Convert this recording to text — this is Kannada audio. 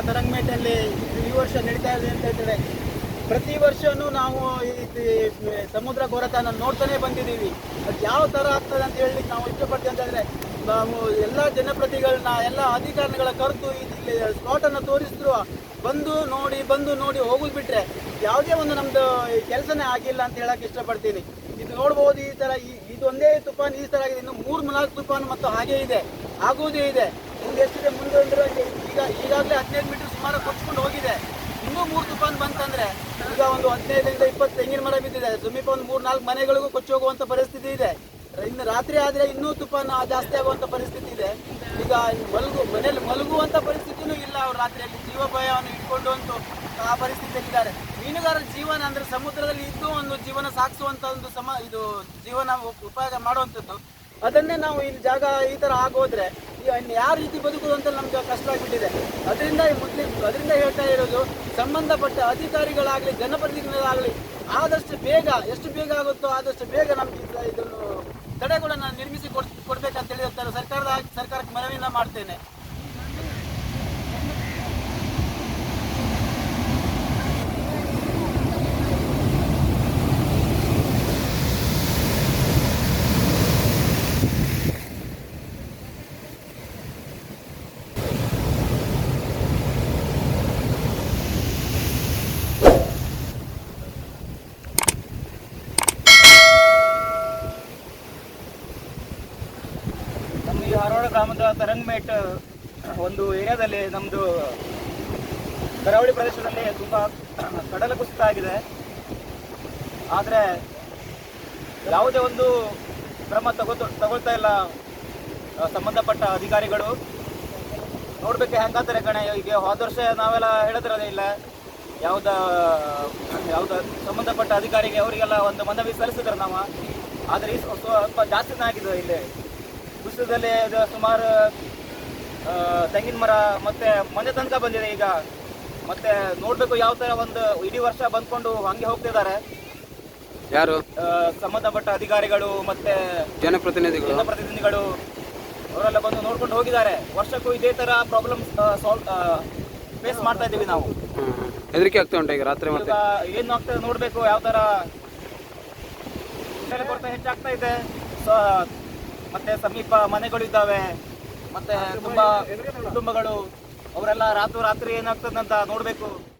ತರಂಗಮೇಟಲ್ಲಿ ಈ ವರ್ಷ ನಡೀತಾ ಇದೆ ಅಂತ ಹೇಳಿದ್ರೆ, ಪ್ರತಿ ವರ್ಷವೂ ನಾವು ಈ ಸಮುದ್ರ ಕೊರೆತನ ನೋಡ್ತಾನೆ ಬಂದಿದ್ದೀವಿ. ಅದು ಯಾವ ಥರ ಆಗ್ತದೆ ಅಂತ ಹೇಳಲಿಕ್ಕೆ ನಾವು ಇಷ್ಟಪಡ್ತೀವಿ ಅಂತಂದರೆ, ನಾವು ಎಲ್ಲ ಜನಪ್ರತಿಗಳನ್ನ ಎಲ್ಲ ಅಧಿಕಾರಿಗಳ ಕರೆದು ಇಲ್ಲಿ ಸ್ಪಾಟನ್ನು ತೋರಿಸಿದ್ರು ಬಂದು ನೋಡಿ ಹೋಗೋದು ಬಿಟ್ಟರೆ ಯಾವುದೇ ಒಂದು ನಮ್ಮದು ಕೆಲಸನೇ ಆಗಿಲ್ಲ ಅಂತ ಹೇಳಕ್ಕೆ ಇಷ್ಟಪಡ್ತೀನಿ. ಇದು ನೋಡ್ಬೋದು, ಈ ಥರ ಇದೊಂದೇ ತುಫಾನ್ ಈ ಥರ ಆಗಿದೆ. ಇನ್ನು 3-4 ತುಫಾನ್ ಮತ್ತು ಹಾಗೇ ಇದೆ, ಆಗುವುದೇ ಇದೆ. ಮುಂದೆ ಎಷ್ಟಿದೆ ಮುಂದೆ ಅಂದರೆ ಈಗಾಗಲೇ 15 ಮೀಟರ್ ಸುಮಾರು ಕೊಚ್ಕೊಂಡು ಹೋಗಿದೆ. ಇನ್ನೂ 3 ತುಫಾನ್ ಬಂತಂದರೆ ಈಗ ಒಂದು 15-20 ತೆಂಗಿನ ಮರ ಬಿದ್ದಿದೆ. ಸಮೀಪ ಒಂದು 3-4 ಮನೆಗಳಿಗೂ ಕೊಚ್ಚಿ ಹೋಗುವಂಥ ಪರಿಸ್ಥಿತಿ ಇದೆ. ಇನ್ನು ರಾತ್ರಿ ಆದರೆ ಇನ್ನೂ ತುಫಾನ್ ಜಾಸ್ತಿ ಆಗುವಂಥ ಪರಿಸ್ಥಿತಿ ಇದೆ. ಈಗ ಮನೆಯಲ್ಲಿ ಮಲಗುವಂಥ ಪರಿಸ್ಥಿತಿನೂ ಇಲ್ಲ. ಅವರು ರಾತ್ರಿಯಲ್ಲಿ ಜೀವ ಭಯವನ್ನು ಇಟ್ಕೊಂಡು ಅಂತೂ ಆ ಪರಿಸ್ಥಿತಿಯಲ್ಲಿದ್ದಾರೆ. ಮೀನುಗಾರರ ಜೀವನ ಅಂದರೆ ಸಮುದ್ರದಲ್ಲಿ ಇದ್ದು ಒಂದು ಜೀವನ ಸಾಗಿಸುವಂಥ ಒಂದು ಇದು ಜೀವನ ಉಪಯೋಗ ಮಾಡುವಂಥದ್ದು. ಅದನ್ನೇ ನಾವು ಇಲ್ಲಿ ಜಾಗ ಈ ಥರ ಆಗೋದ್ರೆ ಯಾವ ರೀತಿ ಬದುಕುವುದು ಅಂತ ನಮ್ಗೆ ಕಷ್ಟ ಆಗಿಬಿಟ್ಟಿದೆ. ಅದರಿಂದ ಹೇಳ್ತಾ ಇರೋದು, ಸಂಬಂಧಪಟ್ಟ ಅಧಿಕಾರಿಗಳಾಗಲಿ ಜನಪ್ರತಿನಿಧಿಗಳಾಗಲಿ ಆದಷ್ಟು ಬೇಗ, ಎಷ್ಟು ಬೇಗ ಆಗುತ್ತೋ ಆದಷ್ಟು ಬೇಗ ನಮ್ಗೆ ಇದನ್ನು ತಡೆಗಳನ್ನು ನಿರ್ಮಿಸಿ ಕೊಡ್ಬೇಕಂತ ಹೇಳಿ ಸರ್ಕಾರಕ್ಕೆ ಮನವಿನ ಮಾಡ್ತೇನೆ. ನಮ್ಮ ಈ ಹಾರೋಳ ಗ್ರಾಮದ ತರಂಗಮೇಟ್ ಒಂದು ಏರಿಯಾದಲ್ಲಿ ನಮ್ಮದು ಕರಾವಳಿ ಪ್ರದೇಶದಲ್ಲಿ ತುಂಬ ಕಡಲ ಕುಸಿತ ಆಗಿದೆ. ಆದರೆ ಯಾವುದೇ ಒಂದು ಕ್ರಮ ತಗೊಳ್ತಾ ಇಲ್ಲ ಸಂಬಂಧಪಟ್ಟ ಅಧಿಕಾರಿಗಳು. ನೋಡ್ಬೇಕು ಹೆಂಗಂತಾರೆ ಕಣೆ. ಈಗ ಹೋದ ವರ್ಷ ನಾವೆಲ್ಲ ಹೇಳಿದ್ರದೇ ಇಲ್ಲ, ಯಾವ್ದು ಸಂಬಂಧಪಟ್ಟ ಅಧಿಕಾರಿಗೆ ಅವರಿಗೆಲ್ಲ ಒಂದು ಮನವಿ ಸಲ್ಲಿಸಿದ್ರೆ ನಾವು. ಆದರೆ ಸ್ವಲ್ಪ ಜಾಸ್ತಿನೇ ಆಗಿದೆ. ಇಲ್ಲಿ ಕುಸಿತದಲ್ಲಿ ಸುಮಾರು ತೆಂಗಿನ ಮರ ಮತ್ತೆ ಮನೆ ತನಕ ಬಂದಿದೆ. ಈಗ ಮತ್ತೆ ನೋಡ್ಬೇಕು ಯಾವ ತರ ಒಂದು ಇಡೀ ವರ್ಷ ಬಂದ್ಕೊಂಡು ಹಂಗೆ ಹೋಗ್ತಿದ್ದಾರೆ ಯಾರು ಸಂಬಂಧಪಟ್ಟ ಅಧಿಕಾರಿಗಳು ಮತ್ತೆ ಜನಪ್ರತಿನಿಧಿಗಳು ಅವರೆಲ್ಲ ಬಂದು ನೋಡ್ಕೊಂಡು ಹೋಗಿದ್ದಾರೆ. ವರ್ಷಕ್ಕೂ ಇದೇ ತರ ಪ್ರಾಬ್ಲಮ್ ಫೇಸ್ ಮಾಡ್ತಾ ಇದ್ದೀವಿ ನಾವು. ಹೆದರಿಕೆ ಆಗ್ತಾ ಉಂಟು ಈಗ ರಾತ್ರಿ ಮತ್ತೆ ಏನು ಆಗ್ತದೆ ನೋಡ್ಬೇಕು. ಯಾವ ತರ ಕೊರತೆ ಹೆಚ್ಚಾಗ್ತಾ ಇದೆ. ಮತ್ತೆ ಸಮೀಪ ಮನೆಗಳು ಇದ್ದಾವೆ, ಮತ್ತೆ ತುಂಬಾ ಕುಟುಂಬಗಳು, ಅವರೆಲ್ಲ ರಾತ್ರಿ ಏನಾಗ್ತದಂತ ನೋಡ್ಬೇಕು.